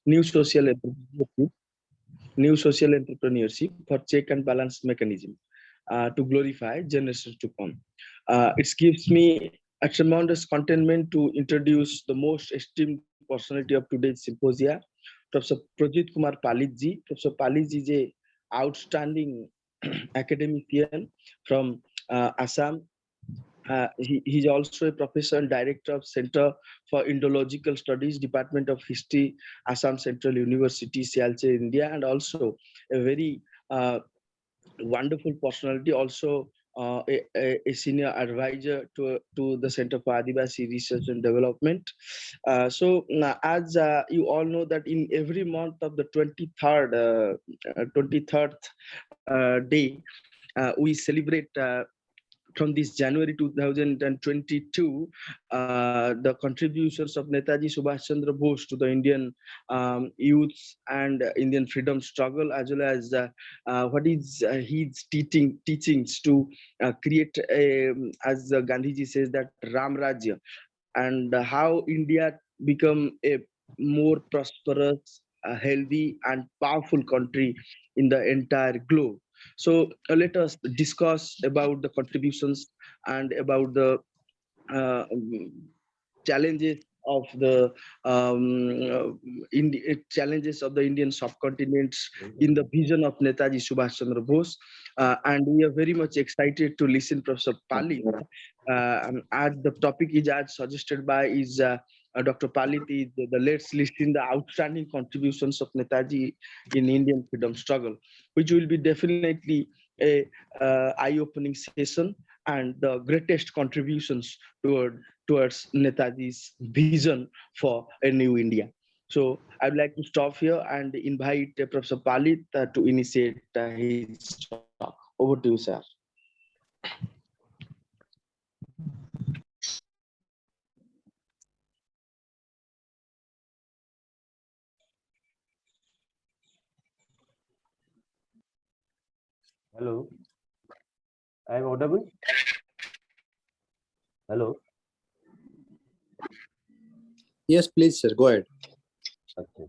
new social entrepreneurship for check and balance mechanism to glorify generations to come. It gives me a tremendous contentment to introduce the most esteemed personality of today's symposia, Professor Projit Kumar Palit ji. Professor Palit ji is a outstanding academician from Assam. He's also a professor and director of Center for Indological Studies, Department of History, Assam Central University, Silchar, India, and also a very wonderful personality, also a senior advisor to the Center for Adivasi Research and Development. As you all know that in every month of the 23rd day, we celebrate from this January 2022, the contributions of Netaji Subhash Chandra Bose to the Indian youth and Indian freedom struggle, as well as what is his teachings to create, as Gandhiji says, that Ram Rajya, and how India become a more prosperous, healthy, and powerful country in the entire globe. So let us discuss about the contributions and about the challenges of the challenges of the Indian subcontinent in the vision of Netaji Subhash Chandra Bose. And we are very much excited to listen Professor Palit. As the topic is as suggested by is Dr. Palit is let's listen the outstanding contributions of Netaji in Indian freedom struggle, which will be definitely a eye-opening session and the greatest contributions towards Netaji's vision for a new India. So I'd like to stop here and invite Professor Palit to initiate his talk. Over to you, sir. Hello, I am audible. Hello. Yes, please, sir. Go ahead. Okay.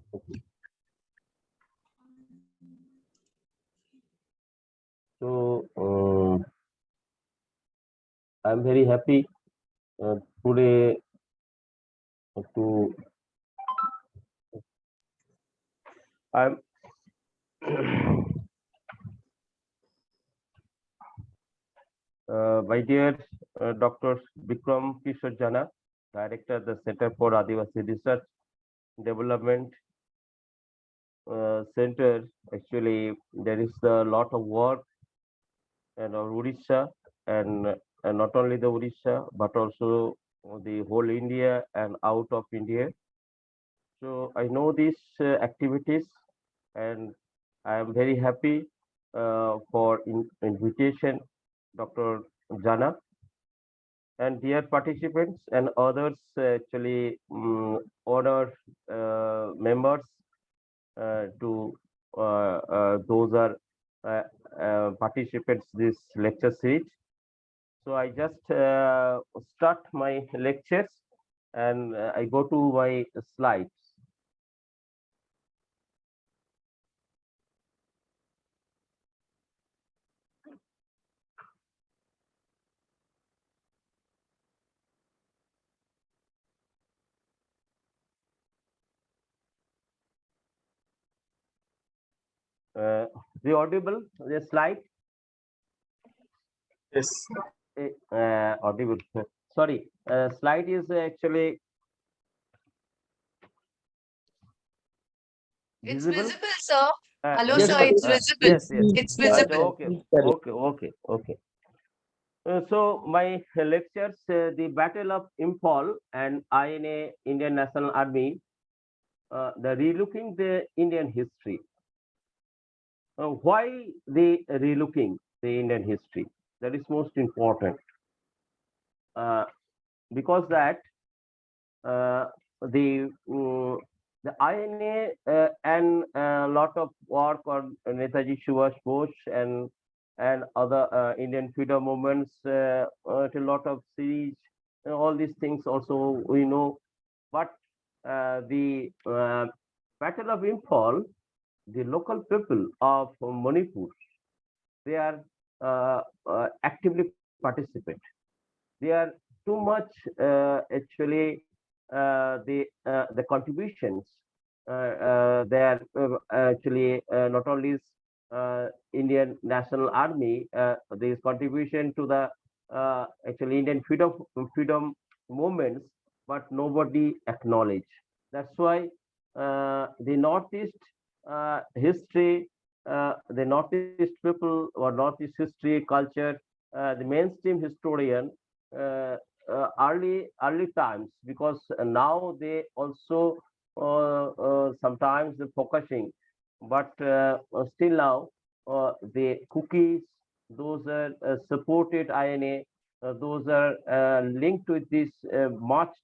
So I'm very happy today to I'm my dear Dr. Bikram Kishore Jana, Director of the Center for Adivasi Research Development Center. Actually, there is a lot of work in Odisha, and not only the Odisha, but also the whole India and out of India. So I know these activities, and I am very happy for invitation, Dr. Jana, and dear participants and others, actually honor members to those are participants this lecture series. So I just start my lectures and I go to my slides. The audible, the slide? Yes. Audible. Sorry, slide is actually It's visible, sir. Hello, yes, sir. sir. It's visible. Yes, yes. It's visible. Okay. So my lectures, the Battle of Imphal and INA, Indian National Army, the relooking the Indian history. Why the relooking the Indian history? That is most important. Because that the INA and a lot of work on Netaji Subhash Bose and other Indian freedom movements, a lot of series, all these things also we know. But the Battle of Imphal, the local people of Manipur, they are actively participate. They are too much actually the contributions. They are actually not only Indian National Army, there is contribution to the actually Indian freedom movements, but nobody acknowledge. That's why the Northeast history, the Northeast people or Northeast history culture, the mainstream historian early times, because now they also sometimes they're focusing, but still now the cookies, those are supported INA, those are linked with this much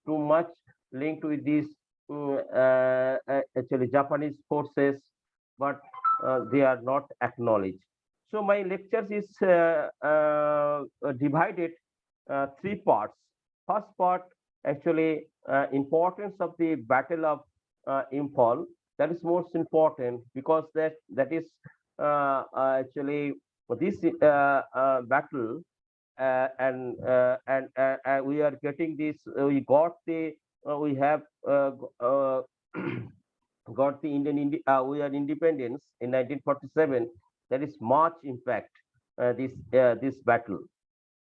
too much linked with these actually Japanese forces, but they are not acknowledged. So my lectures is divided three parts. First part, actually, importance of the Battle of Imphal. That is most important because that is actually this battle, and we are getting this. We got the we have got the we are independence in 1947. That is much impact this battle.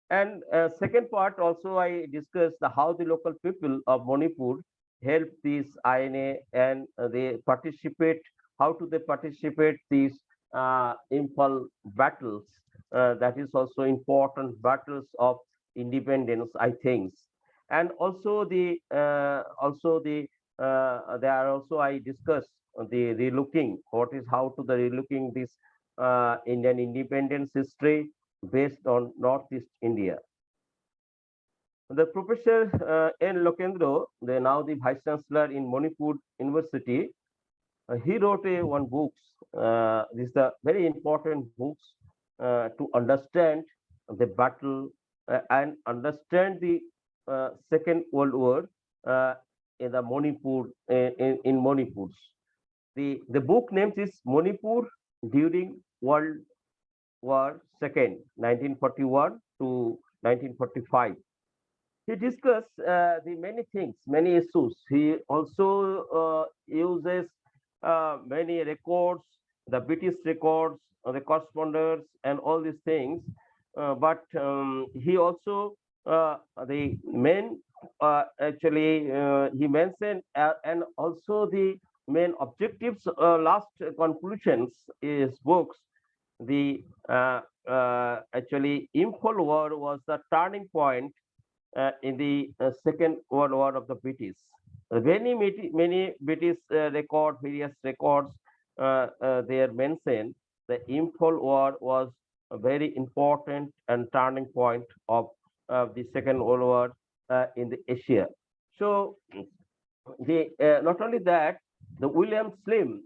And second part also I discussed how the local people of Manipur help these INA, and they participate, how to they participate these Imphal battles. That is also important battles of independence, I think. And also the there are also I discussed the relooking, what is how to the relooking this Indian independence history based on Northeast India. The Professor N. Lokendro, now the Vice Chancellor in Manipur University, he wrote one books. These are very important books to understand the battle and understand the Second World War in the Manipur in Manipur. The book name is Manipur during World War II, 1941 to 1945. He discussed the many things, many issues. He also uses many records, the British records, the correspondence, and all these things. But he also the main actually he mentioned and also the main objectives, last conclusions is books. The actually Imphal War was the turning point in the Second World War of the British. Many British various records, they are mentioned. The Imphal War was a very important and turning point of the Second World War in the Asia. So the not only that, the William Slim,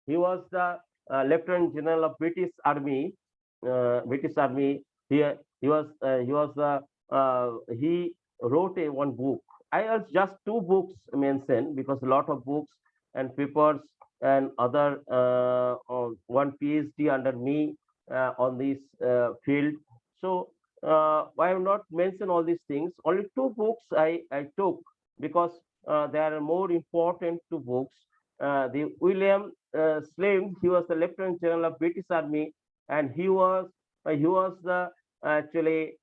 he was the Lieutenant General of British Army. British Army. He was the he wrote one book. I have just two books mentioned because a lot of books and papers and other one PhD under me on this field. So I have not mentioned all these things. Only two books I took because they are more important two books. The William Slim, he was the Lieutenant General of British Army, and he was the actually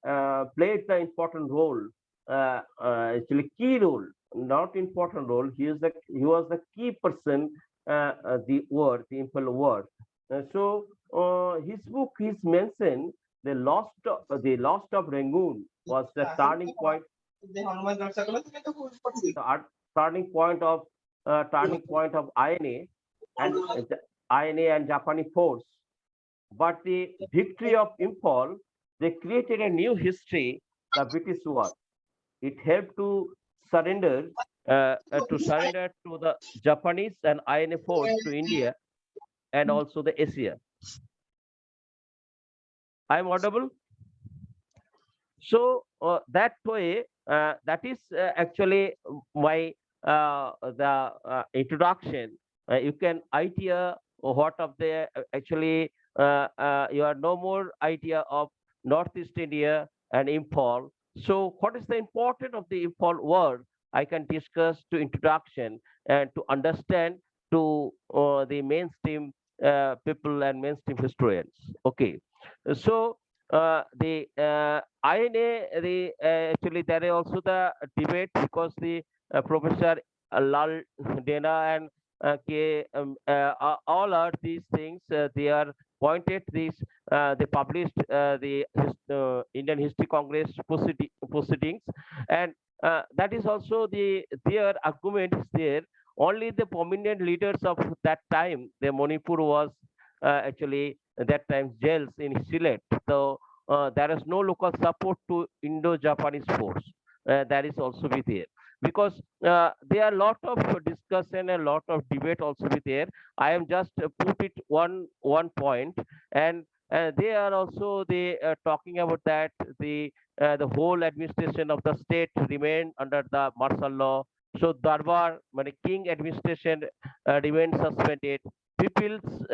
played the important role, actually key role, not important role. He was the key person, the Imphal War. So his book is mentioned the lost of Rangoon was the turning point. The turning point of INA and Japanese force. But the victory of Imphal, they created a new history, the British war. It helped to surrender to the Japanese and INA force to India and also the Asia. I am audible. So that way, that is actually my the introduction, you can idea what of the actually you are no more idea of Northeast India and Imphal. So what is the importance of the Imphal word? I can discuss to introduction and to understand to the mainstream people and mainstream historians. Okay, so the INA, the actually there is also the debate because the Professor Lal Dena and all are these things. They are pointed these. They published the Indian History Congress proceedings, and that is also their argument is there. Only the prominent leaders of that time, the Manipur was actually at that time jails in Sylhet. So there is no local support to Indo-Japanese force. That is also be there because there are a lot of discussion and a lot of debate also be there. I am just put it one point, and they are also they talking about that the whole administration of the state remain under the martial law. So Darbar, king administration remained suspended. People's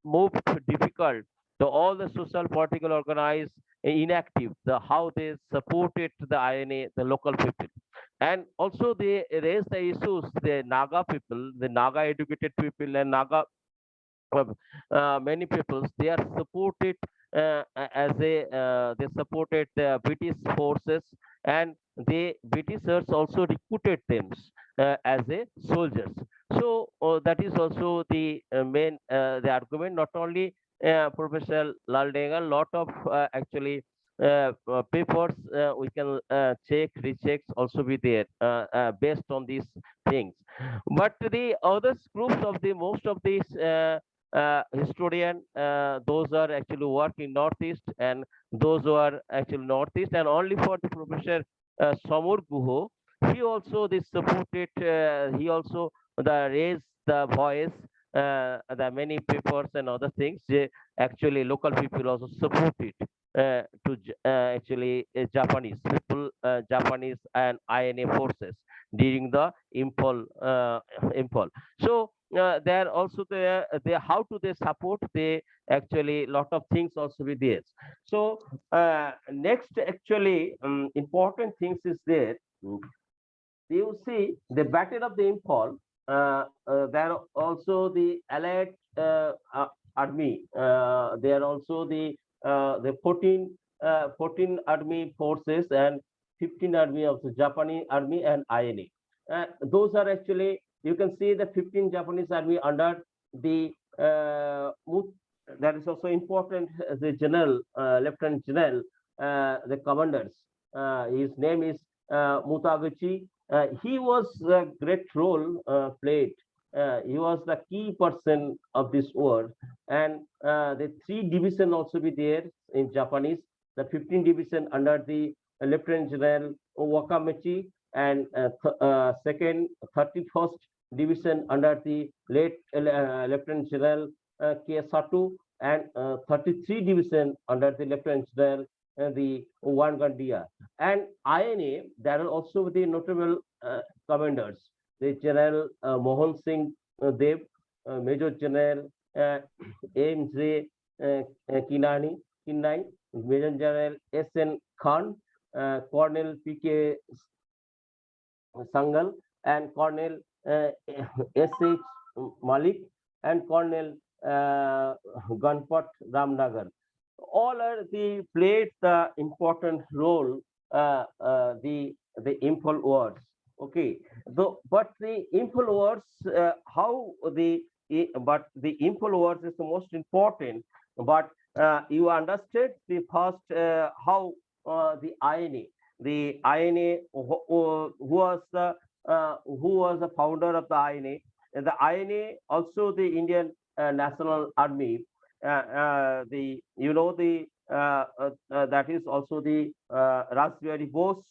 moved difficult. So all the social political organized inactive. The how they supported the INA, the local people, and also they raised the issues. The Naga people, the Naga educated people, and Naga many peoples they are supported as they supported the British forces, and the Britishers also recruited them as a soldiers. So that is also the main the argument. Not only Professor Laldenga, lot of actually papers we can check rechecks also be there based on these things. But the other groups of the most of these historian, those are actually work in Northeast, and those who are actually Northeast, and only for the Professor Samur Guho, he also this supported, he also the raised the voice, the many papers and other things. Actually, local people also supported actually Japanese people, Japanese and INA forces during the Imphal. So there also they how do they support, they actually lot of things also with this. So next actually important things is there. You see the battle of the Imphal, there also the allied army, there are also the 14 army forces and 15 army of the Japanese army and INA. Those are actually, you can see the 15 Japanese army under the that is also important, the general, Lieutenant General, the commanders. His name is Mutaguchi. He was a great role played. He was the key person of this war, and the 3 division also be there in Japanese. The 15 division under the Lieutenant General Wakamichi, and second 31st division under the late Lieutenant General K. Satu, and 33 division under the Lieutenant General the Wangandia. And INA, there are also the notable commanders, the General Mohan Singh Dev, Major General M.J. Kinani, Major General S.N. Khan, Colonel P.K. Sangal, and Colonel S.H. Malik, and Colonel Ganpat Ramnagar. All are the played the important role the Imphal wars. Okay, but the Imphal wars, how but the Imphal wars is the most important. But you understood the first how the INA who was the founder of the INA. And the INA also the Indian National Army. The that is also the Rajbihari Bose.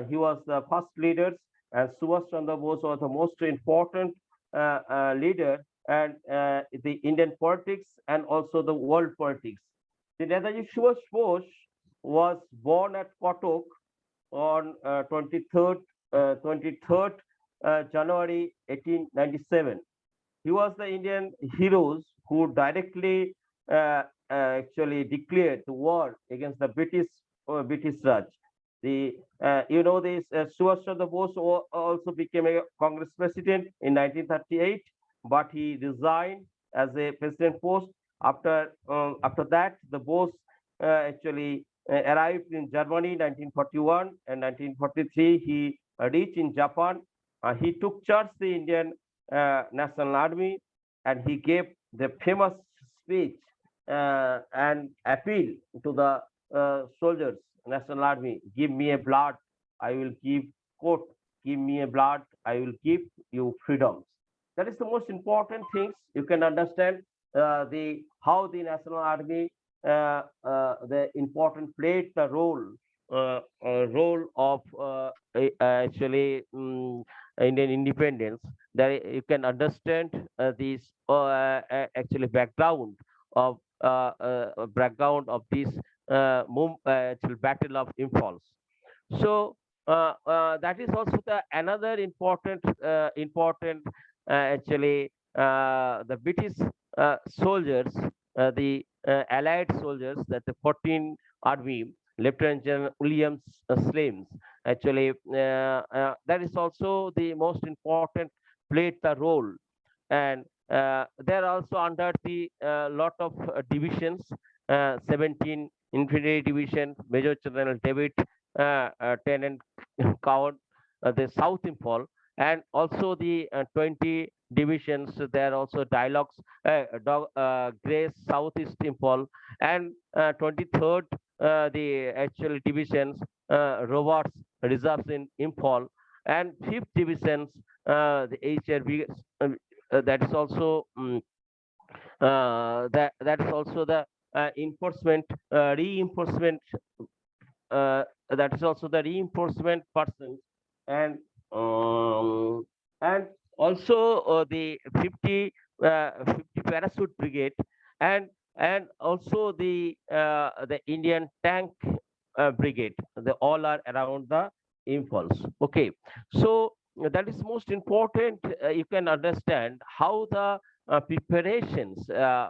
He was the first leader, and Subhash Chandra Bose was the most important leader, and the Indian politics and also the world politics. The Netaji Subhash Bose was born at Kotok on 23rd January 1897. He was the Indian heroes who directly actually declared the war against the British Raj. The this Subhash Chandra Bose also became a Congress president in 1938, but he resigned as a president post. After that, the Bose actually arrived in Germany 1941 and 1943. He reached in Japan. He took charge the Indian National Army, and he gave the famous speech and appeal to the soldiers, National Army. Give me a blood, I will give quote. Give me a blood, I will give you freedoms. That is the most important things you can understand the how the National Army the important played the role of actually Indian independence. That you can understand this actually background of this actual battle of impulse. So that is also the another important actually the British soldiers, the Allied soldiers, that the 14th Army, Lieutenant General William Slims, actually that is also the most important, played the role. And they're also under the lot of divisions, 17 Infantry Division, Major General David Tennant Cowan, the South Imphal, and also the 20 divisions. There are also dialogues, Grace, Southeast Imphal, and 23rd, the actual divisions, Roberts reserves in Imphal, and 5th divisions, the HRB. That is also that is also the enforcement reinforcement that is also the reinforcement person, and um, and also the 50 parachute brigade, and also the Indian tank brigade. They all are around the impulse. Okay, so that is most important. You can understand how the preparations they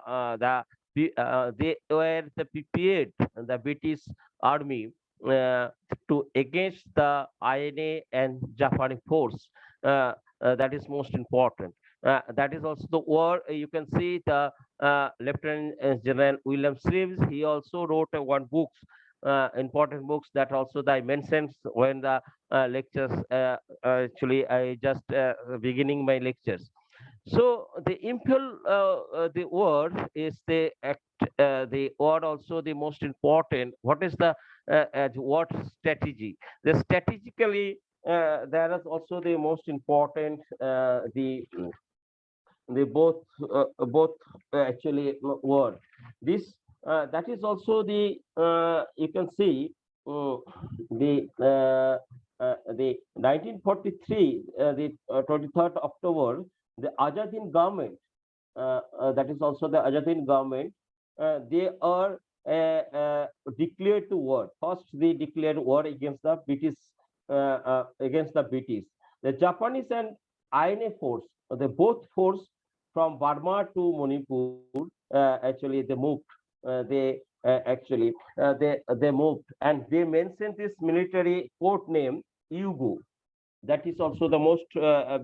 were prepared, the British army, to against the INA and Japanese force. That is most important. That is also the war. You can see the Lieutenant General William Slims. He also wrote one books, important books, that also I mentioned when the lectures. Actually, I just beginning my lectures. So the impel, the word is the act, the word also the most important. What is the what strategy? The strategically there is also the most important the both actually word. This that is also the you can see the 1943 the 23rd October, the Azadin government, that is also the Azadin government, they are declared to war. First, they declared war against the British, against the British. The Japanese and INA force, the both force from Burma to Manipur, actually they moved. They moved, and they mentioned this military code name Yugo. That is also the most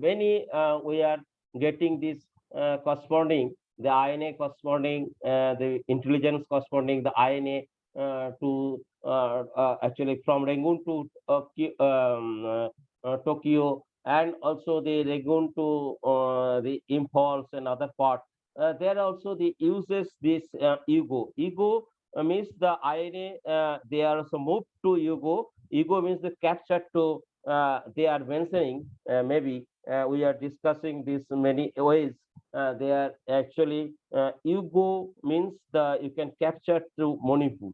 many we are getting this corresponding the INA corresponding the intelligence corresponding the INA to actually from Rangoon to Tokyo, and also the Rangoon to the impulse and other part. There also the uses this Yugo. Yugo means the INA. They are also moved to Yugo. Yugo means the capture to. They are mentioning maybe we are discussing this many ways. They are actually Yugo means the you can capture through Manipur.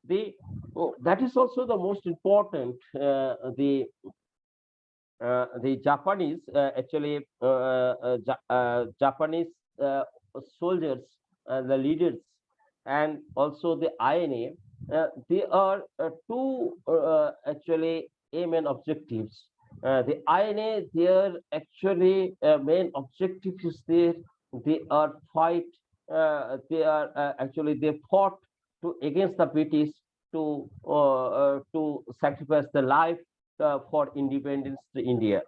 That is also the most important. The Japanese actually Japanese soldiers, the leaders, and also the INA. They are two actually aim and objectives. The INA, their actually main objective is they are fight. They fought to against the British to sacrifice the life for independence to India.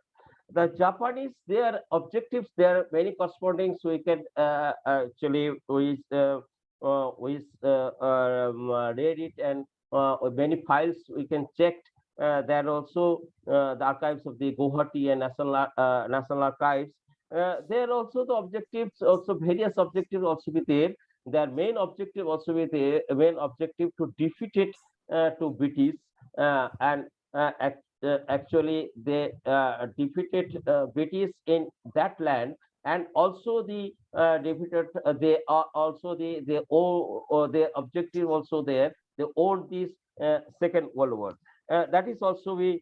The Japanese, their objectives, there are many corresponding. So we can actually read it, and many files we can check. There are also the archives of the Guwahati and National Archives. There are also the objectives, also various objectives also be there. Their main objective also be there. Main objective to defeat it to British and actually they defeated British in that land, and also the defeated. They are also they own, or their objective also there. They own this Second World War. That is also the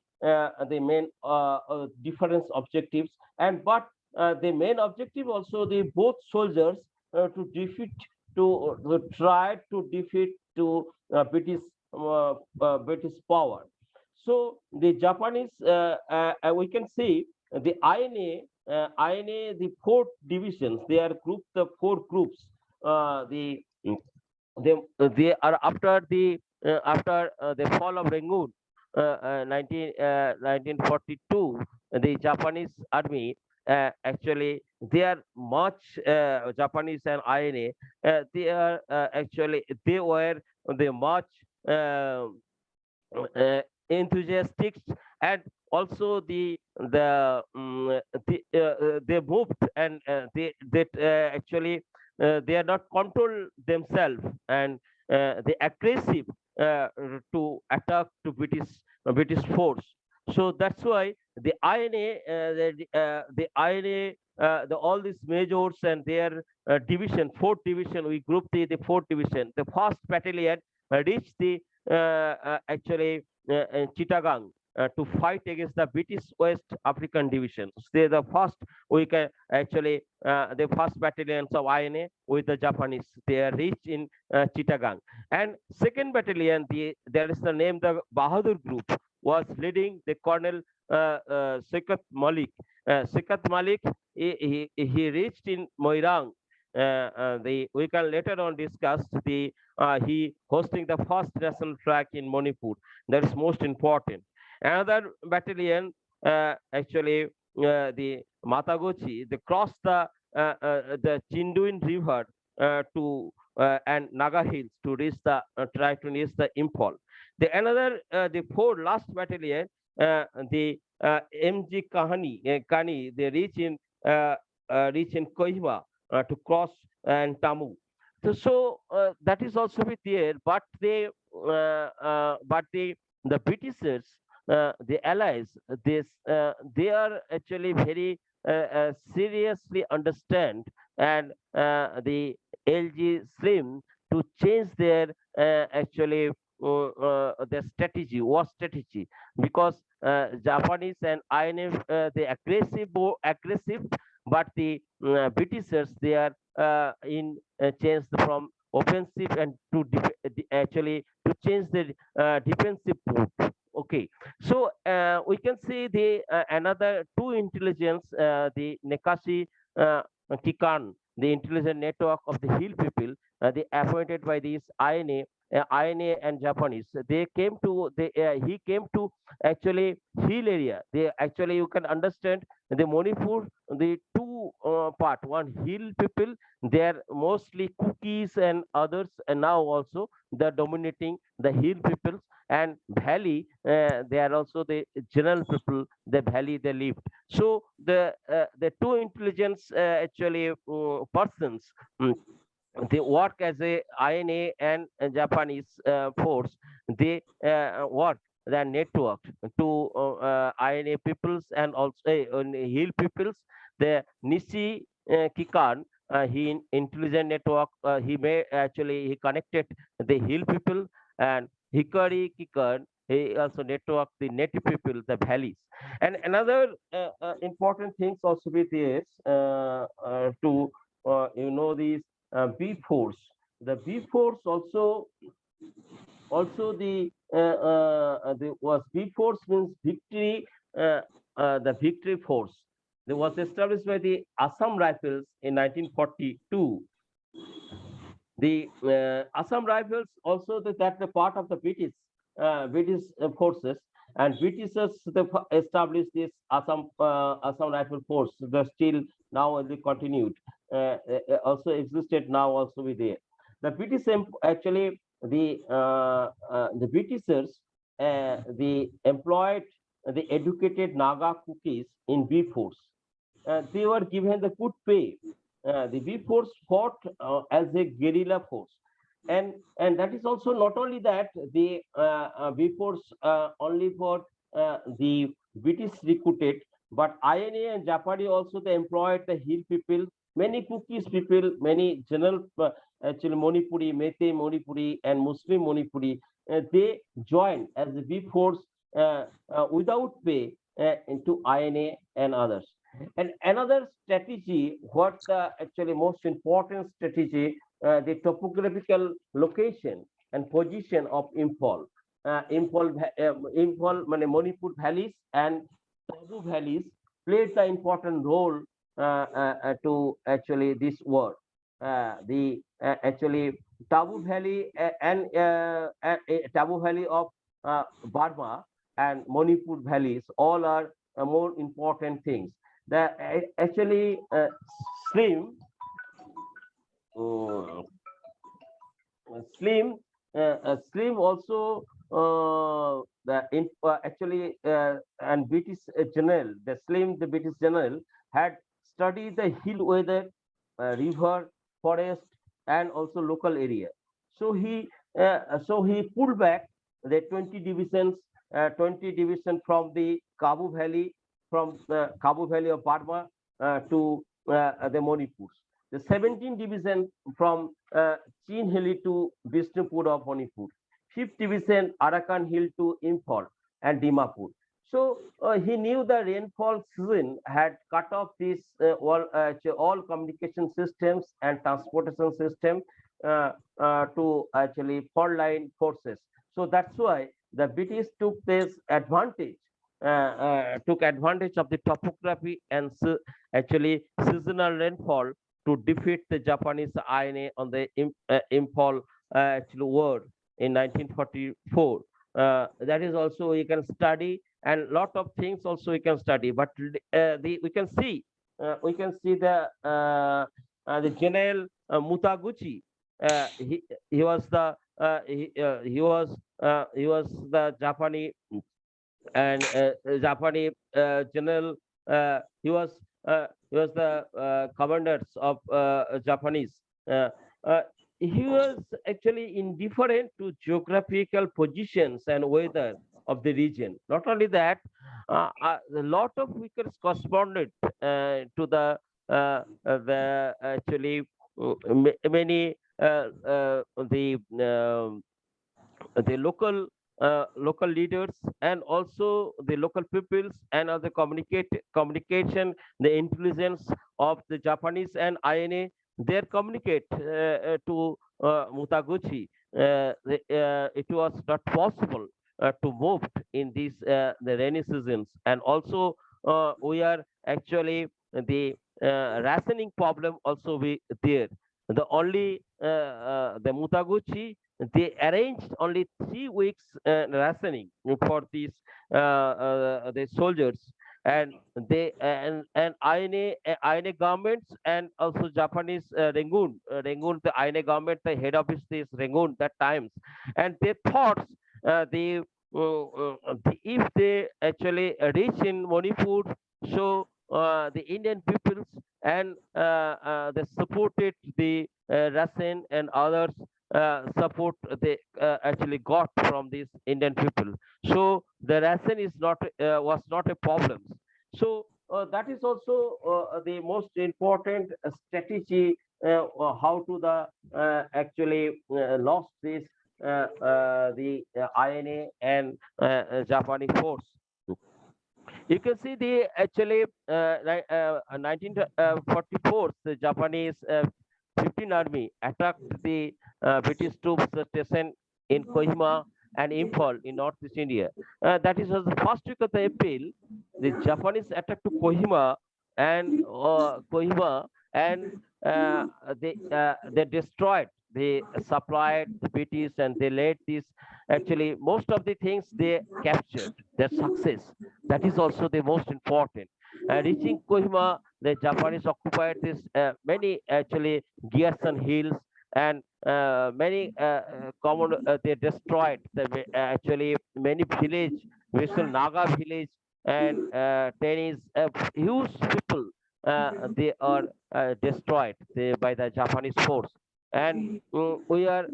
main difference objectives, and but the main objective also the both soldiers to defeat to try to defeat to British power. So the Japanese, we can see the INA, the four divisions. They are grouped the four groups. They are after the fall of Rangoon, 1942. The Japanese army actually they are much Japanese and INA. They are actually they were the much. Enthusiastic, and also they moved, and actually they are not control themselves, and they aggressive to attack to British force. So that's why the INA the INA all these majors and their division, fourth division, we group the fourth division. The first battalion reached the actually Chittagong to fight against the British West African division. They the first, we can actually the first battalions of INA with the Japanese. They are reached in Chittagong, and second battalion, there is the name the Bahadur group, was leading the Colonel Sikat Malik. Sikat Malik, he reached in Moirang. We can later on discuss the he hosting the first national track in Manipur. That is most important. Another battalion, actually the Matagochi, they crossed the Chinduin River to and Naga Hills to reach the try to reach the Imphal. The four last battalion, the MG Kani, they reach in Kohima to cross and Tamu. So that is also with there, but the Britishers, the allies, they are actually very seriously understand, and the LG Slim to change their actually their strategy, war strategy, because Japanese and INF they aggressive, but the Britishers they are in change from offensive and to actually to change the defensive mode. Okay, so we can see the another two intelligence, the Nekashi Kikan, the intelligence network of the hill people, they appointed by these INA and Japanese. They came to he came to actually hill area. They actually, you can understand the Manipur, the two part, one hill people, they are mostly cookies and others, and now also they're dominating the hill peoples, and valley they are also the general people, the valley they lived. So the two intelligence actually persons, they work as a INA and Japanese force. They work the network to INA peoples and also hill peoples. The Nishi Kikan, he intelligent network. He may actually he connected the hill people, and Hikari Kikan. He also network the native people, the valleys. And another important things also with this to these B force. The B force also the was B force means victory the Victory Force. It was established by the Assam Rifles in 1942. The Assam Rifles also that the part of the British forces, and Britishers established this Assam Rifle Force. The still now only continued, also existed now also with it. The British actually the Britishers the employed the educated Naga cookies in B force. They were given the good pay. The B force fought as a guerrilla force, and that is also not only that the B force only for the British recruited, but INA and Japani also they employed the hill people, many cookies people, many general actually Manipuri, Mete Manipuri, and Muslim Manipuri. They joined as the B force without pay into INA and others. And another strategy, what actually most important strategy, the topographical location and position of Imphal. Imphal, Manipur valleys and Tabu valleys played the important role to actually this war. The actually Tabu Valley Tabu Valley of Burma and Manipur valleys all are more important things. The actually Slim uh, Slim also actually and British general, the British general had studied the hill weather, river, forest, and also local area. So he pulled back the 20 division from the Kabu Valley, from the Kabu Valley of Burma to the Manipur. The 17 division from Chin Hill to Bishnupur of Manipur, 5th division Arakan Hill to Imphal and Dimapur. So he knew the rainfall season had cut off these all communication systems and transportation system to actually front line forces. So that's why the British took advantage of the topography and actually seasonal rainfall to defeat the Japanese INA on the Imphal actually war in 1944. That is also we can study, and lot of things also we can study. But we can see the General Mutaguchi. He was the Japanese and Japanese general. He was the commanders of Japanese. Uh, uh, he was actually indifferent to geographical positions and weather of the region. Not only that, a lot of figures corresponded to the actually many the local leaders and also the local peoples and other communication, the intelligence of the Japanese and INA, they communicate to Mutaguchi. It was not possible to move in these the rainy seasons, and also we are actually the rationing problem also be there. The Mutaguchi, they arranged only 3 weeks rationing for these the soldiers, and INA governments and also Japanese Rangoon, the INA government, the head office is Rangoon that times, and they thought if they actually reach in Manipur, so the Indian peoples and they supported the Rasen and others support they actually got from these Indian people. So the ration is not was not a problem. So that is also the most important strategy how to the actually lost this the INA and Japanese force. You can see the actually 1944 the Japanese 15th Army attacked the British troops station in Kohima and Imphal in Northeast India. That is was the first week of the April. The Japanese attacked to Kohima, and they destroyed. They supplied the British, and they led this. Actually, most of the things they captured. Their success. That is also the most important. Reaching Kohima, the Japanese occupied this many actually Gerson hills, and many common they destroyed actually many village, Western Naga village, and Chinese huge people they are destroyed by the Japanese force. And we are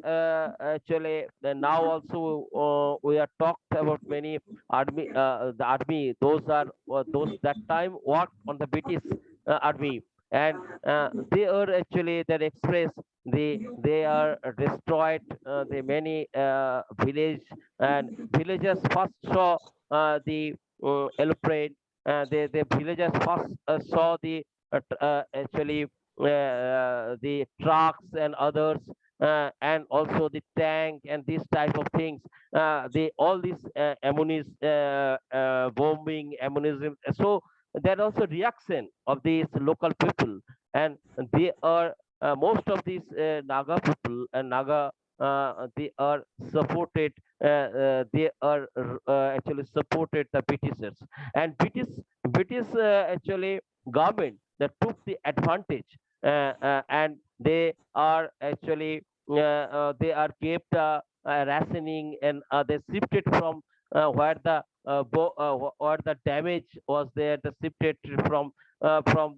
actually now also we are talked about many army, the army. Those are those that time worked on the British army, and they are actually that express. They are destroyed the many village, and villagers first saw the aeroplane. The villagers first saw the actually the trucks and others, and also the tank and these type of things. They all these ammunition, bombing ammunition. So there also reaction of these local people, and they are most of these Naga people and Naga. They are supported. They are actually supported the Britishers, and British actually government that took the advantage, and they are actually they are kept rationing, and they shifted from where the where the damage was there. They shifted from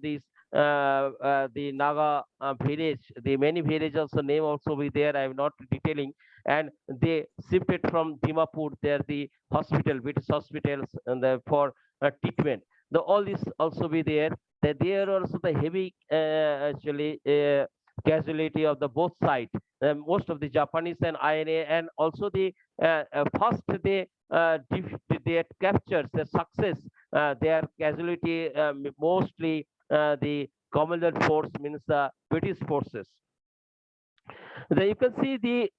these the Naga village. The many villages also name also be there. I am not detailing, and they shifted from Dimapur. There the hospital, British hospitals, and for treatment. The all this also be there. That there are also the heavy actually casualty of the both sides. Most of the Japanese and INA, and also the first they captures the success. Their casualty mostly the Commonwealth force, means the British forces. Then you can see the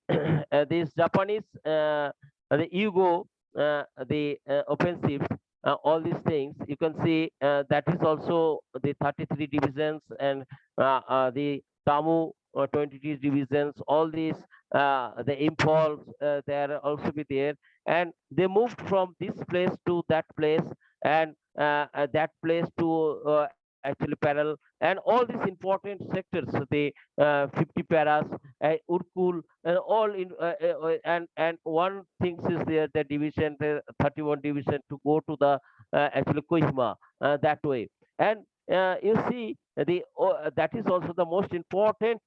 these Japanese the Yugo, the offensive, all these things. You can see that is also the 33 divisions, and the Tamu 22 divisions. All these the impulse they are also be there, and they moved from this place to that place, and that place to actually parallel, and all these important sectors. The 50 paras, Urkul, and all in and one things is there, the division, the 31 division to go to the actually Kohima that way. And you see the that is also the most important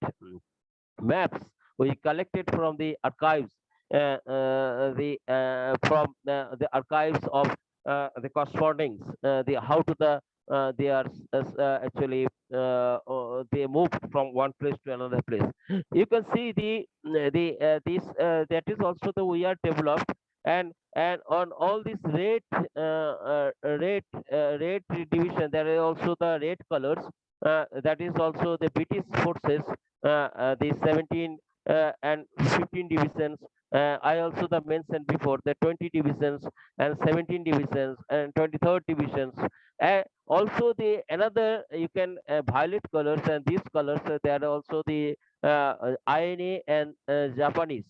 maps we collected from the archives, the from the archives of the correspondings, the how to the they are actually they moved from one place to another place. You can see the this that is also the we are developed, and on all this red division, there is also the red colors. That is also the British forces, the 17 and 15 divisions. I also the mentioned before the 20 divisions and 17 divisions and 23rd divisions. Also the another you can violet colors, and these colors they are also the INA and Japanese,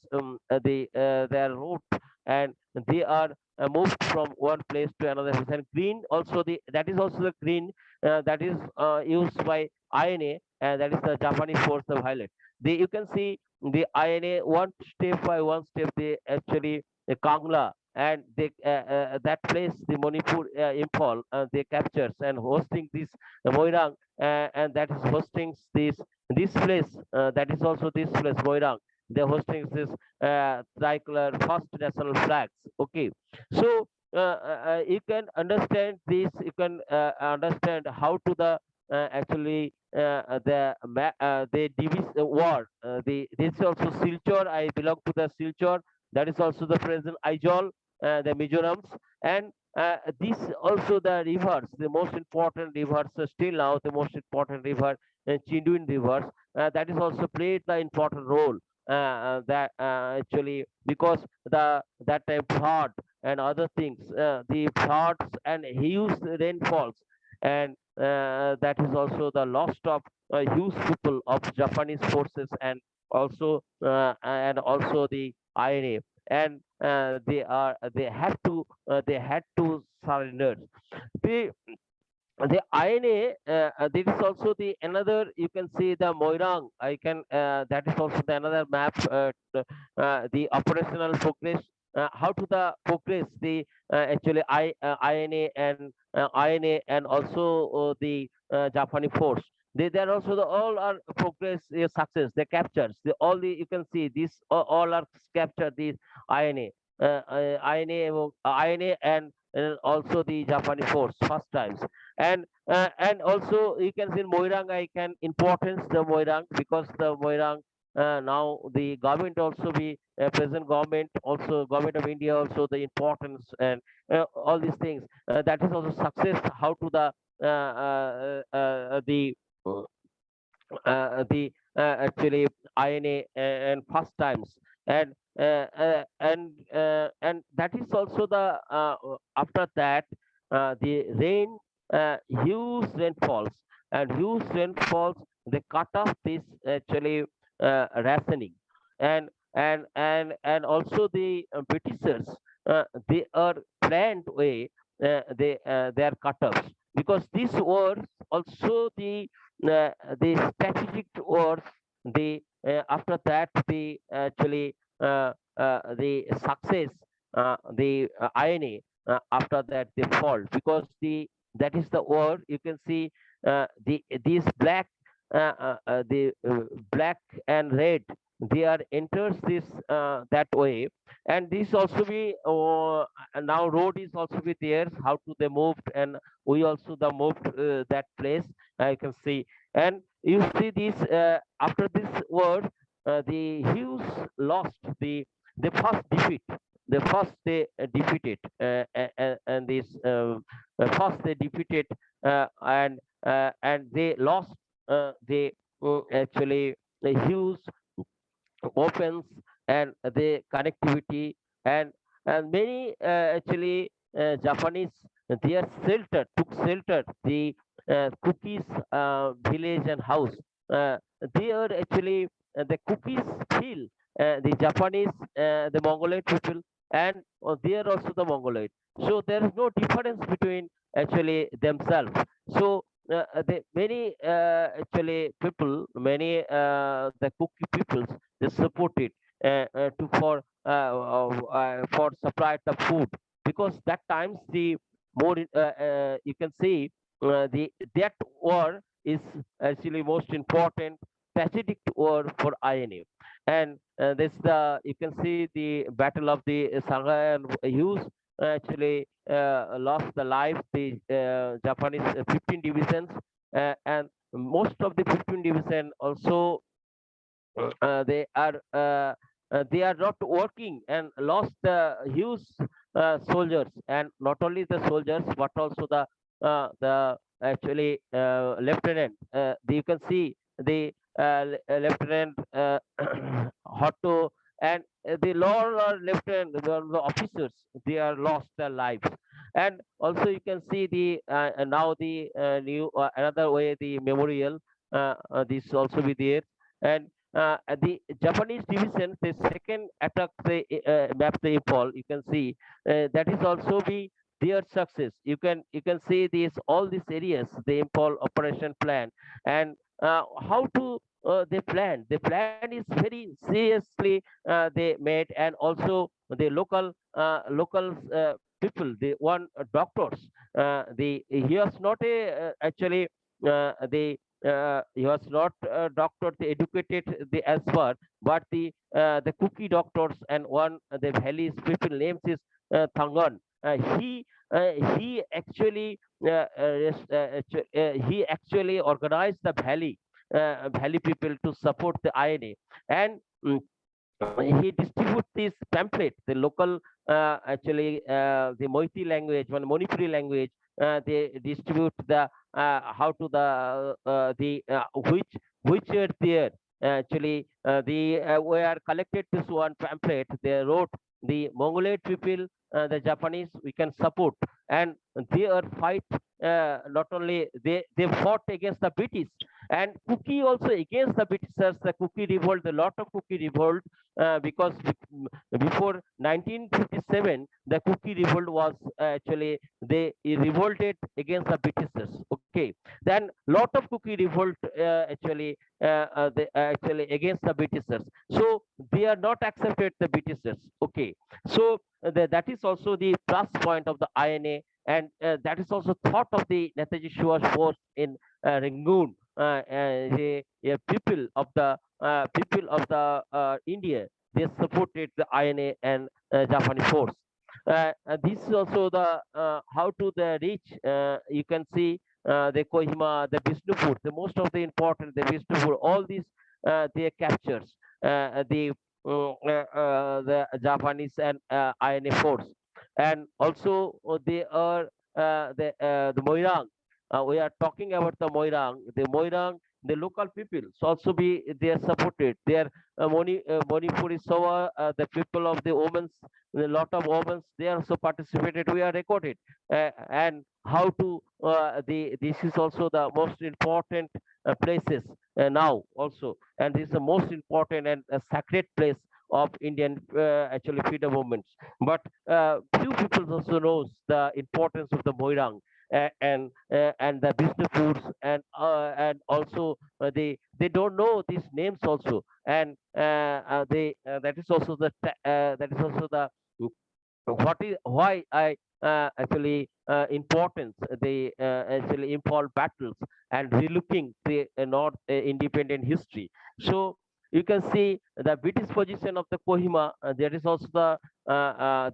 their route, and they are moved from one place to another place. And green also the that is also the green that is used by INA, and that is the Japanese force, the violet. You can see the INA one step by one step. They actually the Kangla, and they that place, the Manipur Imphal, they captures and hosting this Moirang, and that is hosting this place. That is also this place Moirang. They're hosting this tricolor first national flags. Okay, so you can understand this. You can understand how to the actually the war. This is also Silchar. I belong to the Silchar. That is also the present Aizol, the Mizorams, and this also the rivers, the most important rivers still now, the most important river, Chinduin rivers. That is also played the important role that actually because that time flood and other things, the floods and huge rainfalls, and that is also the loss of huge people of Japanese forces, and also the INA, and they had to surrender. The the INA, this is also the another, you can see the Moirang. I can that is also the another map. The operational progress, how to the progress the actually INA and also the Japanese force. They are also the all are progress success. They captures the all the, you can see this all are captured these INA, INA and also the Japanese force first times, and also you can see Moirang. I can importance the Moirang because the Moirang, now the government also be present government also government of India also the importance, and all these things, that is also success how to uh, the actually INA and first times, and and that is also the after that the rain, huge rainfalls, and huge rainfalls they cut off this actually rationing, and also the Britishers, they are planned way, they are cut offs because this was also the strategic wars, the after that the actually the success, the INA, after that they fall because the that is the war, you can see the these black, the black and red, they are enters this that way, and this also be now road is also be there how to they moved, and we also the moved that place, I can see. And you see this after this war, the Hughes lost the first defeat. The first they defeated, and this first they defeated, and they lost the actually the Hughes opens and the connectivity, and many actually Japanese, they are shelter took shelter the cookies village and house, uh, they are actually the cookies feel the Japanese, the Mongoloid people, and they are also the Mongoloid, so there is no difference between actually themselves. So many actually people, many the cookie peoples, they support it to for supply the food, because that times the more you can see the that war is actually most important strategic war for INA, and this the, you can see the battle of the Shanghai and Hughes actually lost the life the Japanese 15 divisions, and most of the 15 division also they are not working and lost the huge soldiers, and not only the soldiers but also the actually lieutenant, you can see the lieutenant Hotto, and the lower lieutenant, the officers, they are lost their lives. And also you can see the now the new another way the memorial, this also be there, and the Japanese division, the second attack, they map the Nepal. You can see that is also be their success. You can see these all these areas, the Impal operation plan, and how to they plan. The plan is very seriously they made, and also the local people, the one doctors. The he was not a actually the he was not a doctor the educated the as far, but the cookie doctors, and one the valley's people names is Thangan. He actually he actually organized the valley people to support the INA, and he distribute this pamphlet, the local actually the Moiti language, one Manipuri language, they distribute the how to the which are there, Actually, the were collected this one pamphlet. They wrote the Mongoloid people, the Japanese, we can support, and they are fight. Not only they fought against the British, and Kuki also against the Britishers. The Kuki revolt, a lot of Kuki revolt, because before 1957, the Kuki revolt was actually they revolted against the Britishers. Okay, then lot of Kuki revolt actually against the Britishers. So they are not accepted the Britishers. Okay, so that is also the plus point of the INA, and that is also thought of the Netaji Shiva's force in Rangoon. The people of the India, they supported the INA and Japanese force. This is also the how to the reach. You can see the Kohima, the Bishnupur, the most of the important, the Bishnupur, all these they captures the Japanese and INA force, and also they are the Moirang. We are talking about the Moirang, the local people so also be they are supported. They are Manipuri Sawa, the people of the women's, a lot of women they also participated. We are recorded, and how to this is also the most important places now also, and this is the most important and sacred place of Indian actually freedom movements. But few people also knows the importance of the Moirang, and the Bishnupurs, and also they don't know these names also, and they that is also the that is also the what is why I actually importance the actually involved battles and relooking the North independent history. So you can see the British position of the Kohima. There is also the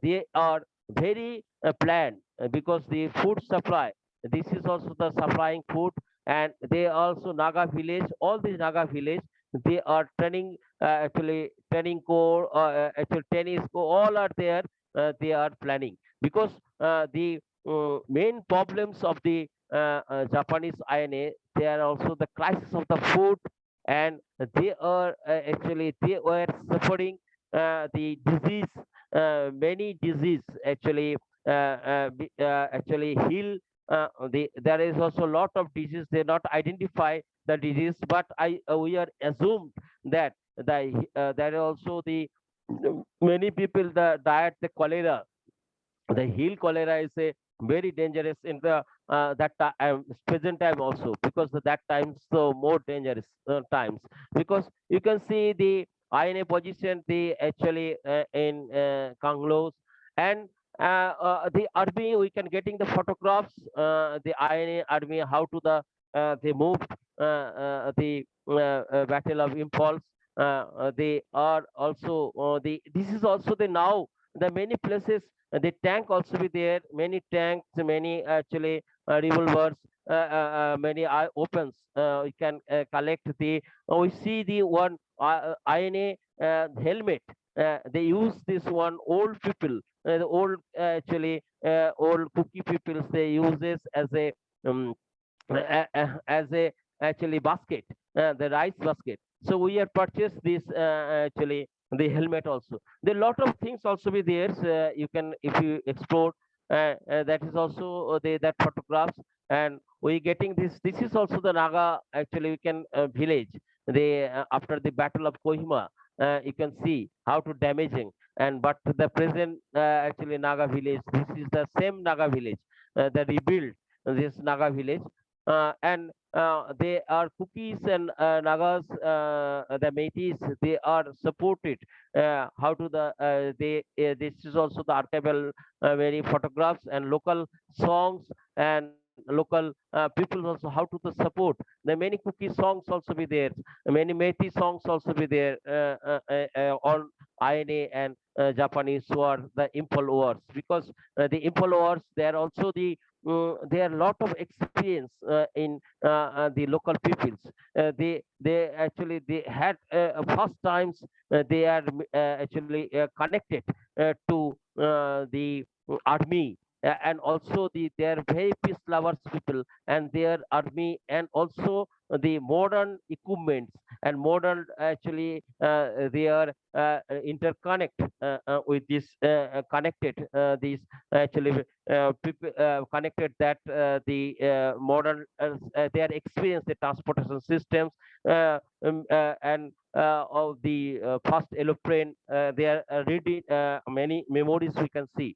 they are very planned because the food supply. This is also the supplying food, and they also Naga village. All these Naga village, they are training actually training core, actually tennis core, all are there. They are planning because the main problems of the Japanese INA, they are also the crisis of the food, and they are actually they were suffering the disease, many disease actually actually heal. There is also a lot of disease. They not identify the disease, but I we are assumed that there are also the many people the diet the cholera, the heel cholera is a very dangerous in the present time also, because that times so more dangerous times, because you can see the INA position the actually in Kanglos, and the army we can getting the photographs, the INA army how to the they moved the battle of impulse. They are also the this is also the now the many places the tank also be there, many tanks, many actually revolvers, many opens. We can collect the. We see the one INA helmet. They use this one old people, the old actually old cookie peoples. They use this um, as a actually basket, the rice basket. So we have purchased this actually the helmet also. There are lot of things also be there. You can if you explore. That is also that photographs, and we getting this. This is also the Naga actually we can village. They after the battle of Kohima, you can see how to damaging, and but the present actually Naga village. This is the same Naga village. The rebuild this Naga village, and they are cookies and Nagas, the Métis, they are supported. How to the they this is also the archival many photographs and local songs and local people also how to the support. The many cookie songs also be there. Many Métis songs also be there on INA and Japanese war, the Impel Wars, because the Impel Wars they are also the there are a lot of experience in the local peoples. They actually they had first times they are actually connected to the army and also they are very peace lovers people, and their army, and also the modern equipments and modern actually they are interconnect with this connected these actually people connected that the modern they are experienced the transportation systems and of the first aeroplane they are reading many memories we can see.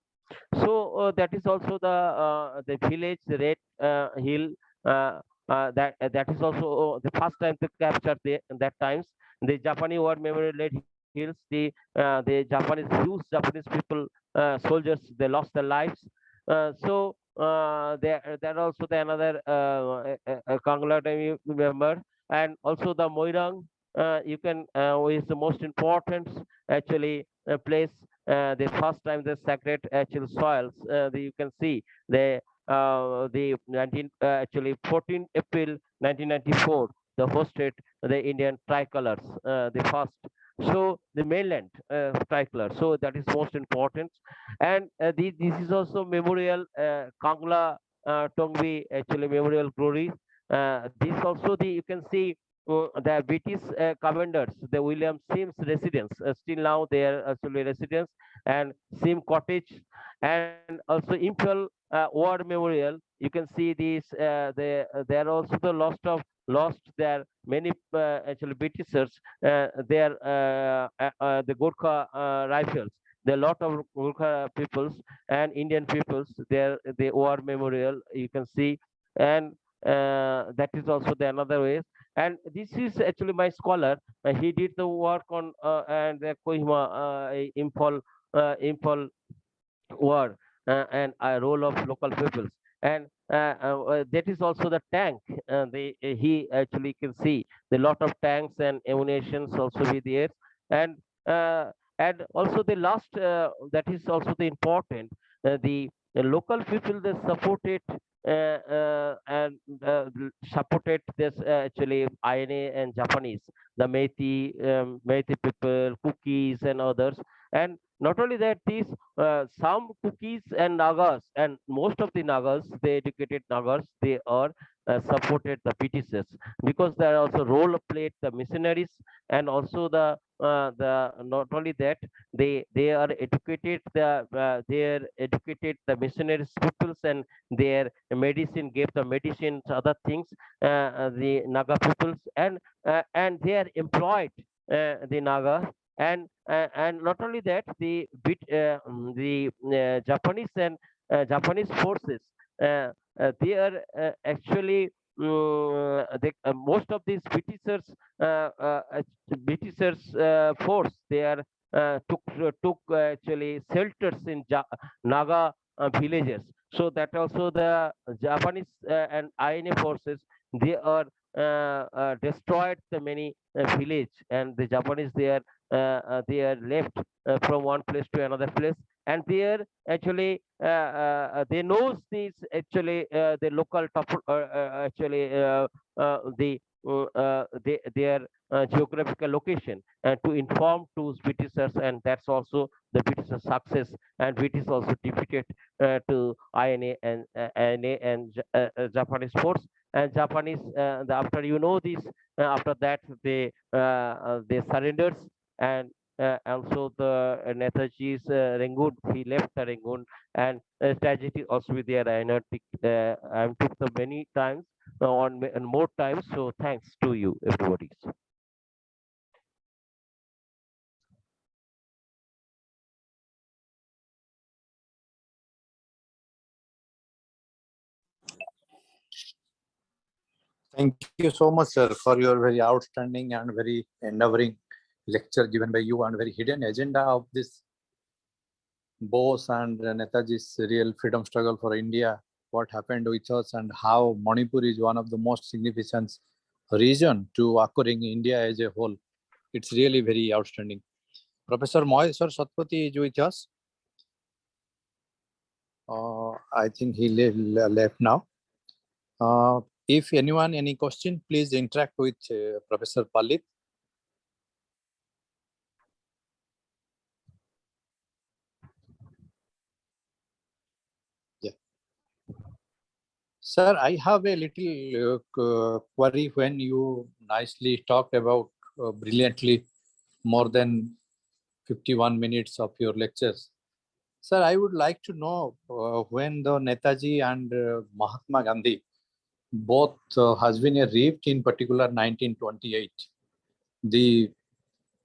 So that is also the village, the red hill. That is also the first time to capture that times the Japanese war memorial red hills. The Japanese huge Japanese people soldiers they lost their lives. There also the another conglomerate member, and also the Moirang. You can is the most important actually place the first time the sacred actual soils you can see the 19 actually 14 April 1994 the hosted the Indian tricolors the first, so the mainland tricolor, so that is most important. And this is also memorial Kangla Tongbi actually memorial glory. This also the you can see the British commanders, the William Sims residence, still now they are actually residence, and Sim Cottage, and also Imperial War Memorial. You can see these. They are also the lost there many actually Britishers. They are the Gurkha rifles. There are a lot of Gurkha peoples and Indian peoples. There the war memorial you can see, and that is also the another way. And this is actually my scholar. He did the work on and the Kohima Imphal war and a role of local peoples. And that is also the tank. He actually can see the lot of tanks and ammunitions also be there, and uh, and also the last that is also the important. The local people they supported and supported this actually INA and Japanese, the Meiti people, cookies and others, and not only that, these some cookies and Nagas, and most of the Nagas, the educated Nagas, they are supported the Britishers, because they are also role played the missionaries, and also the not only that they are educated they are educated the missionaries peoples, and their medicine gave the medicines other things the Naga peoples, and they are employed the Naga, and not only that the Japanese and Japanese forces they are actually most of these Britishers force they are took actually shelters in Naga villages. So that also the Japanese and INA forces they are destroyed the many village, and the Japanese they are left from one place to another place, and they are actually they knows these actually the local top actually their geographical location, and to inform to Britishers, and that's also the Britishers success, and British also defeated to INA and Japanese force, and Japanese after this after that they surrenders, and also the Netaji's Rangoon, he left the Rangoon, and tragedy also with their aeronautic. I took the many times and more times. So thanks to you, everybody. Thank you so much, sir, for your very outstanding and very endeavoring lecture given by you, and very hidden agenda of this Bose and Netaji's real freedom struggle for India, what happened with us, and how Manipur is one of the most significant region to occurring in India as a whole. It's really very outstanding. Professor Maheshwar Satpathy is with us. I think he left now. If anyone, any question, please interact with Professor Palit. Yeah. Sir, I have a little query when you nicely talked about brilliantly more than 51 minutes of your lectures. Sir, I would like to know when the Netaji and Mahatma Gandhi both has been arrived in particular 1928, the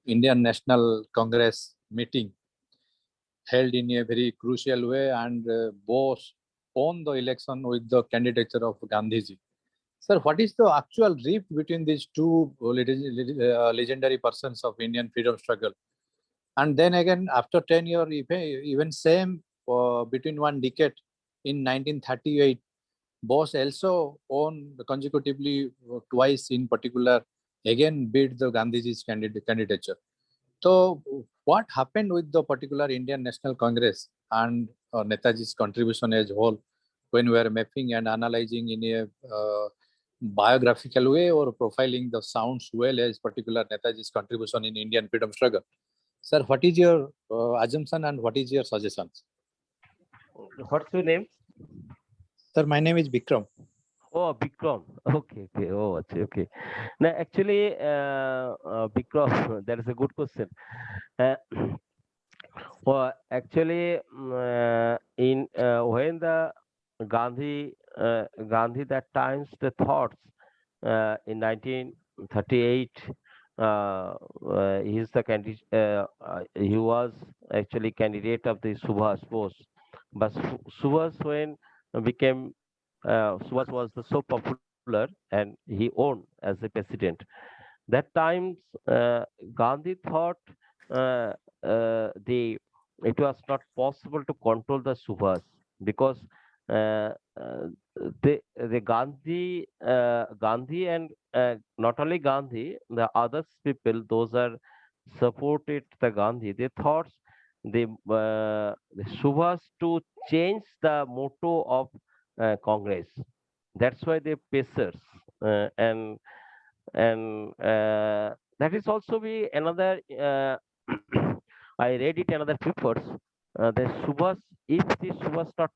Indian National Congress meeting held in a very crucial way and both won the election with the candidature of Gandhiji. Sir, what is the actual rift between these two legendary persons of Indian freedom struggle? And then again, after 10 years, even same between one decade in 1938, Bose also won consecutively twice in particular, again beat the Gandhiji's candidature. So what happened with the particular Indian National Congress and Netaji's contribution as whole when we are mapping and analyzing in a biographical way or profiling the sounds well as particular Netaji's contribution in Indian freedom struggle? Sir, what is your assumption and what is your suggestions? What's your name? Sir, my name is Bikram. Oh, Bikram. Okay, okay. Oh, okay. Now, actually, Bikram, that is a good question. Uh, well, actually, in when the Gandhi that times the thoughts in 1938, he's the candidate. He was actually candidate of the Subhas Bose, but Subhas when became Subhas was so popular and he won as a president. That times Gandhi thought uh, the it was not possible to control the Subhas because uh, uh, the Gandhi and not only Gandhi, the other people, those are supported the Gandhi. They thought the Subhas to change the motto of Congress. That's why they pacers and that is also be another. I read it another papers. The Subhas, if the Subhas not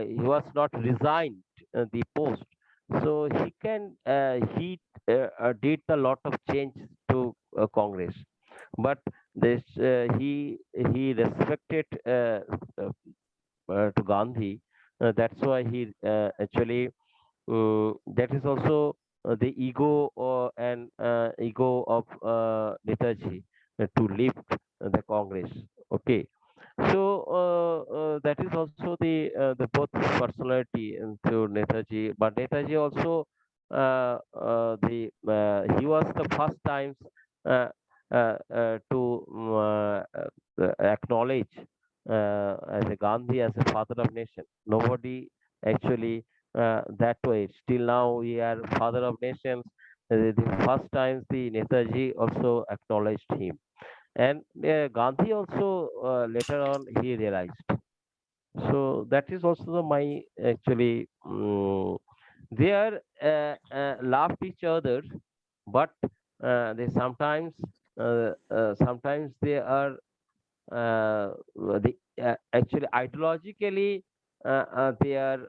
he was not resigned the post, so he can did a lot of change to Congress, but this he respected to Gandhi. That's why he actually that is also the ego of Netaji to lift the Congress. Okay, so that is also the both personality into Netaji, but Netaji also he was the first times uh, to acknowledge as a Gandhi as a father of nation. Nobody actually that way. Still now we are father of nations. The first times the Netaji also acknowledged him, and Gandhi also later on he realized. So that is also my actually they are laughed each other, but they sometimes they are actually ideologically they are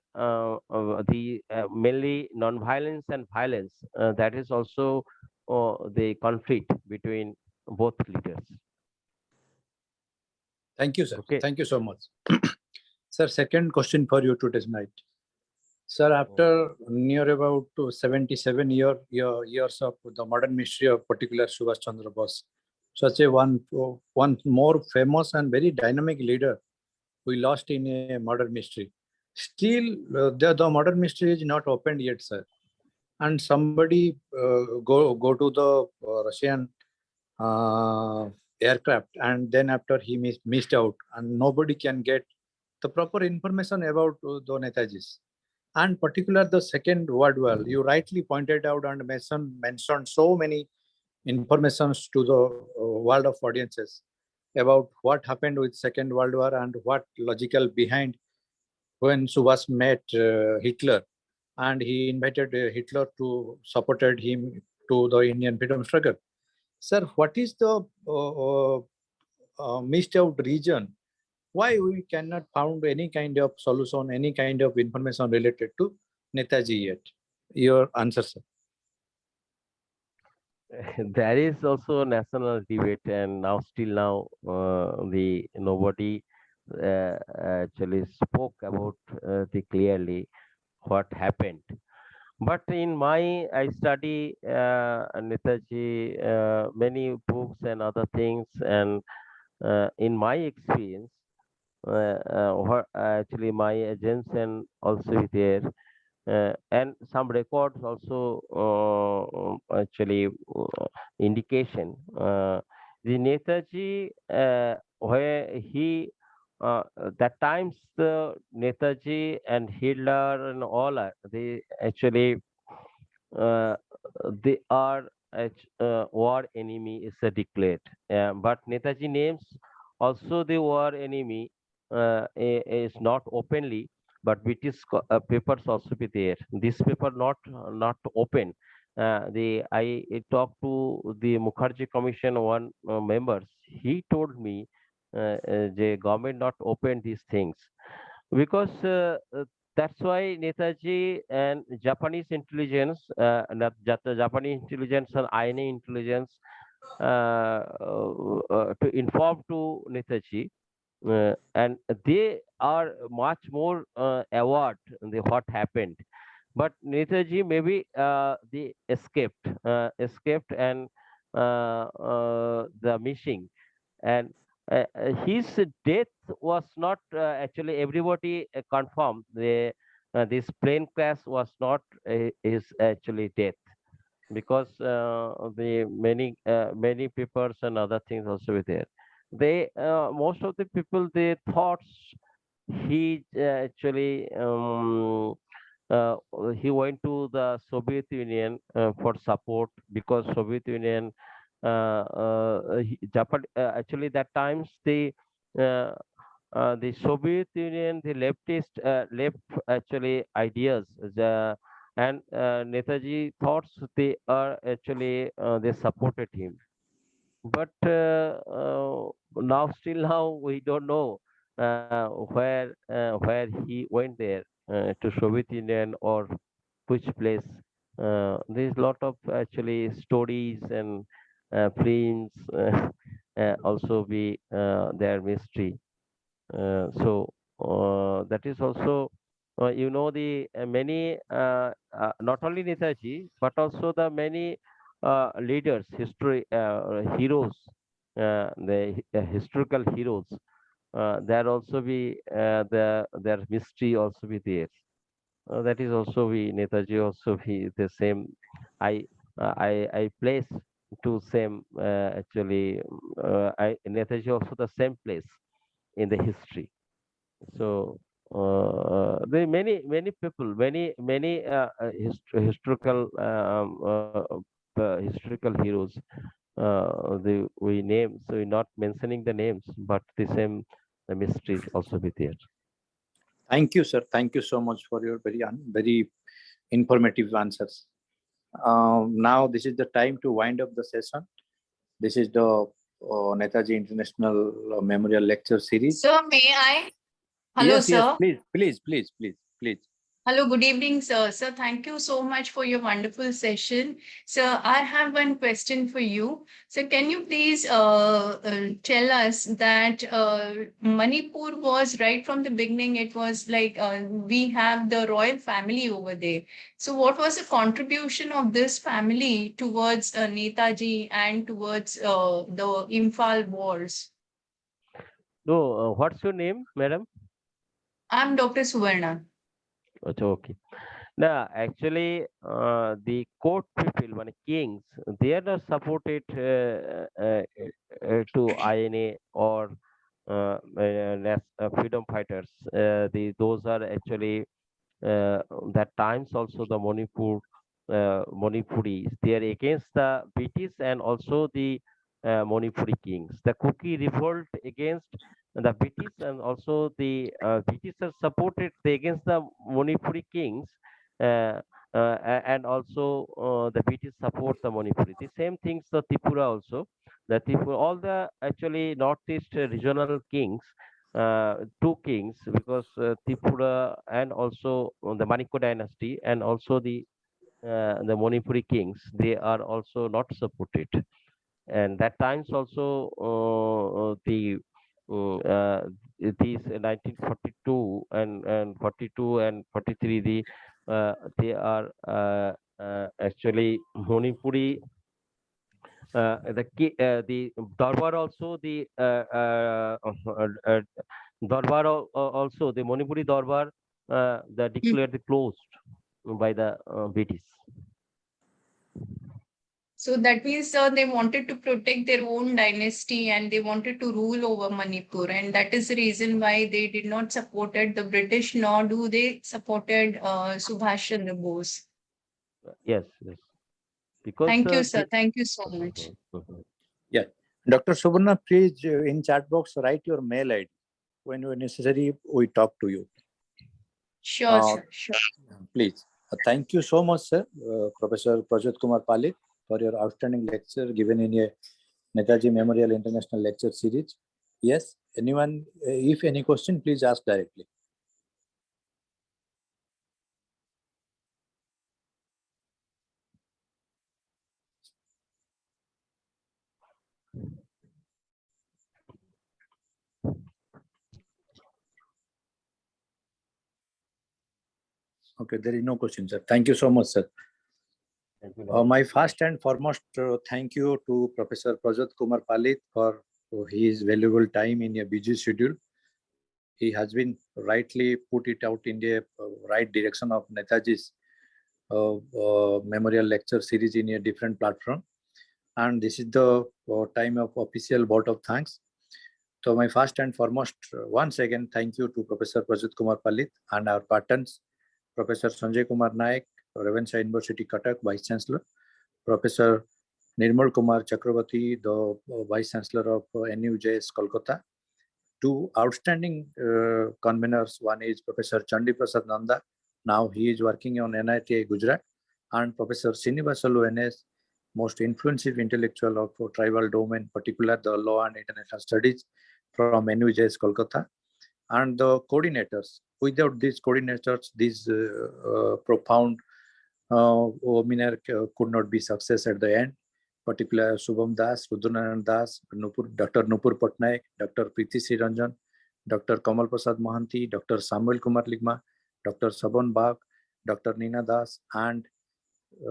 mainly non-violence and violence. That is also the conflict between both leaders. Thank you, sir. Okay. Thank you so much. Sir, second question for you today tonight. Sir, after near about 77 years of the modern mystery of particular Subhash Chandra Bose, such a one more famous and very dynamic leader we lost in a modern mystery. Still, the modern mystery is not opened yet, sir. And somebody go to the Russian aircraft, and then after he missed out, and nobody can get the proper information about the Netajis. And particular the Second World War, you rightly pointed out and mentioned so many informations to the world of audiences about what happened with Second World War and what logical behind when Subhas met Hitler and he invited Hitler to supported him to the Indian freedom struggle. Sir, what is the missed out region why we cannot found any kind of solution, any kind of information related to Netaji yet? Your answer, sir. There is also a national debate, and now still now the nobody actually spoke about the clearly what happened. But in my, I study Netaji, many books and other things, and in my experience, what actually my agents and also there, and some records also actually indication. The Netaji, where he that times the Netaji and Hitler and all are they actually uh, they are war enemy is declared. But Netaji names also the war enemy is not openly, but British papers also be there. This paper not open. I talked to the Mukherjee Commission one members. He told me the government not open these things because that's why Netaji and Japanese intelligence, Japanese intelligence and INA intelligence to inform to Netaji, and they are much more aware the what happened. But Netaji maybe they escaped and the missing, and his death was not actually everybody confirmed the this plane crash was not his actually death because the many papers and other things also were there. They most of the people they thought he actually uh, he went to the Soviet Union for support because Soviet Union, Japan, actually that times uh, the Soviet Union, the leftist left actually ideas, and Netaji thoughts they are actually they supported him, but now still now we don't know where he went there to Soviet Union or which place. There's a lot of actually stories and films also be their mystery. That is also, the many, not only Netaji, but also the many leaders, history heroes, historical heroes. There also be their mystery also be there. That is also we Netaji also be the same. I place to same actually. I Netaji also the same place in the history. So the many people, many historical historical heroes. We name, so we're not mentioning the names, but the same the mysteries also be there. Thank you, sir. Thank you so much for your very informative answers. Now this is the time to wind up the session. This is the Netaji International Memorial Lecture Series. Sir, may I? Hello, Yes, yes, sir. please. Hello, good evening, sir. Sir, thank you so much for your wonderful session. Sir, I have one question for you. So, can you please tell us that Manipur was right from the beginning, it was like we have the royal family over there. So, what was the contribution of this family towards Netaji and towards the Imphal wars? So, what's your name, madam? I'm Dr. Suvarna. Okay. Now, actually, the court people, when kings, they are not supported to INA or freedom fighters. Those are actually that times also the Manipuris. They are against the British and also the Manipuri kings. The Kuki revolt against the British and also the British are supported against the Manipuri kings. Uh, and also the British support the Manipuri. The same things the Tripura also. The Tripura, all the actually northeast regional kings, two kings, because Tripura and also the Maniko dynasty and also the Manipuri kings, they are also not supported. And that times also these 1942 and 42 and 43, they are actually Manipuri. The Darbar also, the Darbar also, the Manipuri Darbar, declared the closed by the British. So that means they wanted to protect their own dynasty and they wanted to rule over Manipur. And that is the reason why they did not supported the British, nor do they supported Subhash Chandra Bose. Yes, yes. Because Thank you, sir. Thank you so much. Yeah. Dr. Subarna, please in chat box write your mail ID. When necessary, we talk to you. Sure, sir. Sure. Please. Thank you so much, sir, Professor Projit Kumar Palit, for your outstanding lecture given in a Netaji Memorial International Lecture Series. Yes, anyone, if any question, please ask directly. Okay, there is no question, sir. Thank you so much, sir. My first and foremost thank you to Professor Projit Kumar Palit for his valuable time in a busy schedule. He has been rightly put it out in the right direction of Netaji's memorial lecture series in a different platform. And this is the time of official vote of thanks. So my first and foremost, once again, thank you to Professor Projit Kumar Palit and our partners, Professor Sanjay Kumar Naik, Ravenshaw University, Cuttack, Vice Chancellor, Professor Nirmal Kumar Chakravarti, the Vice Chancellor of NUJS, Kolkata. Two outstanding conveners. One is Professor Chandi Prasad Nanda. Now he is working on NIT Gujarat, and Professor Srinivasalu NS, most influential intellectual of tribal domain, particular the law and international studies from NUJS Kolkata, and the coordinators. Without these coordinators, this profound webinar could not be success at the end. Particular Shubham Das, Rudranaran Das, Dr. Nupur Patnaik, Dr. Preeti Sri Ranjan, Dr. Kamal Prasad Mohanty, Dr. Samuel Kumar Ligma, Dr. Saban Bag, Dr. Nina Das, and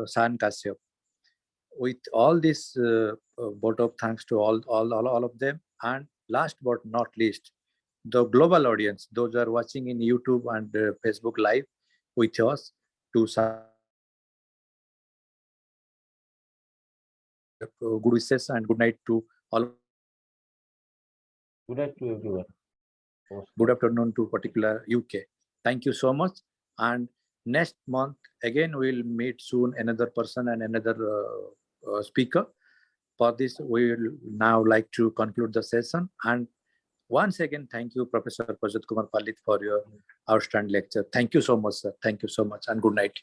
San Kashyap. With all this vote of thanks to all of them, and last but not least, the global audience, those are watching in YouTube and Facebook Live with us, to good wishes and good night to all. Good night to everyone. Good afternoon to particular UK. Thank you so much. And next month, again, we'll meet soon another person and another speaker. For this, we will now like to conclude the session. And once again, thank you, Professor Projit Kumar Palit, for your outstanding lecture. Thank you so much, sir. Thank you so much, and good night.